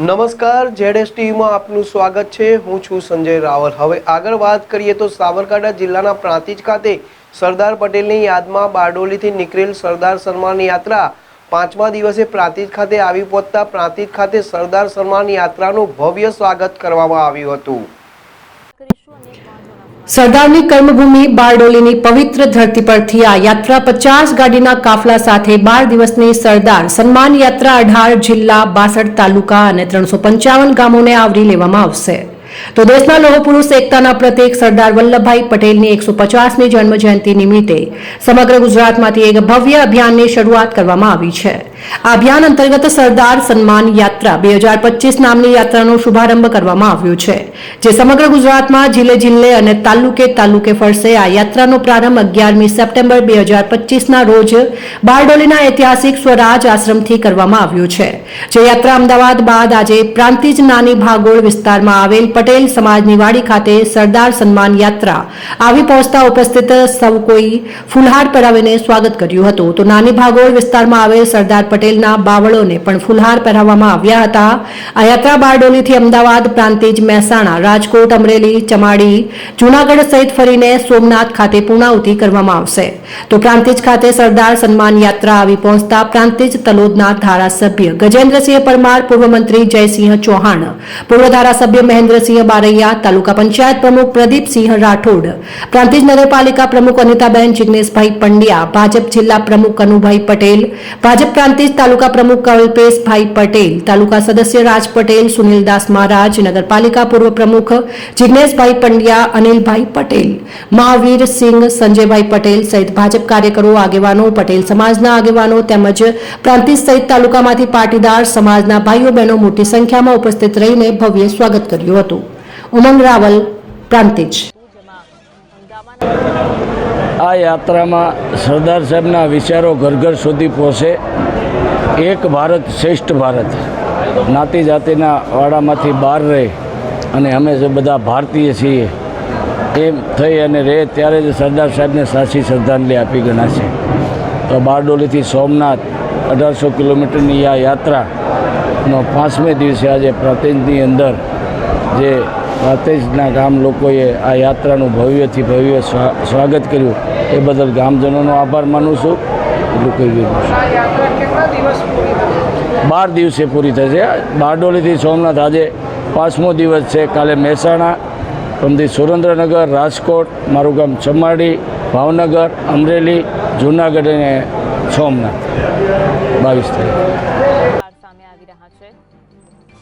નમસ્કાર, ZS ટીવીમાં આપનું સ્વાગત છે। હું છું સંજય રાવલ। હવે આગળ વાત કરીએ તો સાબરકાંઠા જિલ્લાના પ્રાંતિજ ખાતે સરદાર પટેલની યાદમાં બારડોલીથી નીકળેલ સરદાર સન્માન યાત્રા 5મા દિવસે પ્રાંતિજ ખાતે આવી પહોંચતા પ્રાંતિજ ખાતે સરદાર સન્માન યાત્રાનું ભવ્ય સ્વાગત કરવામાં આવ્યું હતું। સરદારની કર્મભૂમિ બારડોલીની પવિત્ર ધરતી પરથી આ યાત્રા 50 ગાડીના કાફલા સાથે 12 દિવસની સરદાર સન્માન યાત્રા 18 જિલ્લા 62 તાલુકા અને 355 ગામોને આવરી લેવામાં આવશે। તો દેશના લોહ પુરુષ એકતાના પ્રતીક સરદાર વલ્લભભાઈ પટેલની 150મી જન્મ જયંતિ નિમિત્તે સમગ્ર ગુજરાતમાંથી એક ભવ્ય અભિયાનની શરૂઆત કરવામાં આવી છે। આ અભિયાન અંતર્ગત સરદાર સન્માન યાત્રા 2025 નામની યાત્રાનો શુભારંભ કરવામાં આવ્યો છે, જે સમગ્ર ગુજરાતમાં જિલ્લે જિલ્લે અને તાલુકે તાલુકે ફરશે। આ યાત્રાનો પ્રારંભ 11મી સપ્ટેમ્બર 2025ના રોજ બારડોલીના ઐતિહાસિક સ્વરાજ આશ્રમથી કરવામાં આવ્યો છે, જે યાત્રા અમદાવાદ બાદ આજે પ્રાંતિજ નાની ભાગોળ વિસ્તારમાં આવેલ પટેલ સમાજની વાડી ખાતે સરદાર સન્માન યાત્રા આવી પહોંચતા ઉપસ્થિત સૌ કોઈ ફૂલહાર પહેરાવીને સ્વાગત કર્યું હતું। તો નાની ભાગોળ વિસ્તારમાં આવેલ સરદાર પટેલના બાવળોને પણ ફૂલહાર પહેરાવવામાં આવ્યા હતા। આ યાત્રા બારડોલીથી અમદાવાદ, પ્રાંતિજ, મહેસાણા, રાજકોટ, અમરેલી, ચમાડી, જૂનાગઢ સહિત ફરીને સોમનાથ ખાતે પૂર્ણાહુતિ કરવામાં આવશે। તો પ્રાંતિજ ખાતે સરદાર સન્માન યાત્રા આવી પહોંચતા પ્રાંતિજ તલોદના ધારાસભ્ય ગજેન્દ્રસિંહ પરમાર, પૂર્વ મંત્રી જયસિંહ ચૌહાણ, પૂર્વ ધારાસભ્ય મહેન્દ્રસિંહ બારૈયા, તાલુકા પંચાયત પ્રમુખ પ્રદીપસિંહ રાઠોડ, પ્રાંતિજ નગરપાલિકા પ્રમુખ અનિતાબેન જિગ્નેશભાઈ પંડ્યા, ભાજપ જિલ્લા પ્રમુખ કનુભાઈ પટેલ, ભાજપ પ્રાંતિજ તાલુકા પ્રમુખ કલ્પેશભાઈ પટેલ, તાલુકા સદસ્ય રાજ પટેલ, સુનિલદાસ મહારાજ, નગરપાલિકા પૂર્વ પ્રમુખ જિગ્નેશભાઈ પંડ્યા, અનિલભાઈ પટેલ, મહાવીર સિંહ, સંજયભાઈ પટેલ સહિત ભાજપ કાર્યકરો, આગેવાનો, પટેલ સમાજના આગેવાનો તેમજ પ્રાંતિજ સહિત તાલુકામાંથી પાટીદાર સમાજના ભાઈઓ બહેનો મોટી સંખ્યામાં ઉપસ્થિત રહીને ભવ્ય સ્વાગત કર્યું હતું। ઉમંગ રાવલ, પ્રાંતિજ। આ યાત્રામાં સરદાર સાહેબના વિચારો ઘર ઘર સુધી પહોંચે। એક ભારત શ્રેષ્ઠ ભારત, જ્ઞાતિ જાતિના વાડામાંથી બહાર રહે અને અમે જે બધા ભારતીય છીએ એમ થઈ અને રહે ત્યારે જ સરદાર સાહેબને સાચી શ્રદ્ધાંજલિ આપી ગણાશે। તો બારડોલીથી સોમનાથ 1800 કિલોમીટરની આ યાત્રાનો 5મે દિવસે આજે પ્રાંતિજની અંદર જે પ્રાંતિજના ગામ લોકોએ આ યાત્રાનું ભવ્યથી ભવ્ય સ્વાગત કર્યું એ બદલ ગામજનોનો આભાર માનું છું। એટલું કહી દીધું છે। 12 દિવસે પૂરી થશે। બારડોલીથી સોમનાથ આજે 5મો દિવસ છે। કાલે મહેસાણા, પરમથી સુરેન્દ્રનગર, રાજકોટ, મારું ગામ ચમાડી, ભાવનગર, અમરેલી, જૂનાગઢ અને સોમનાથ 22 તારીખ।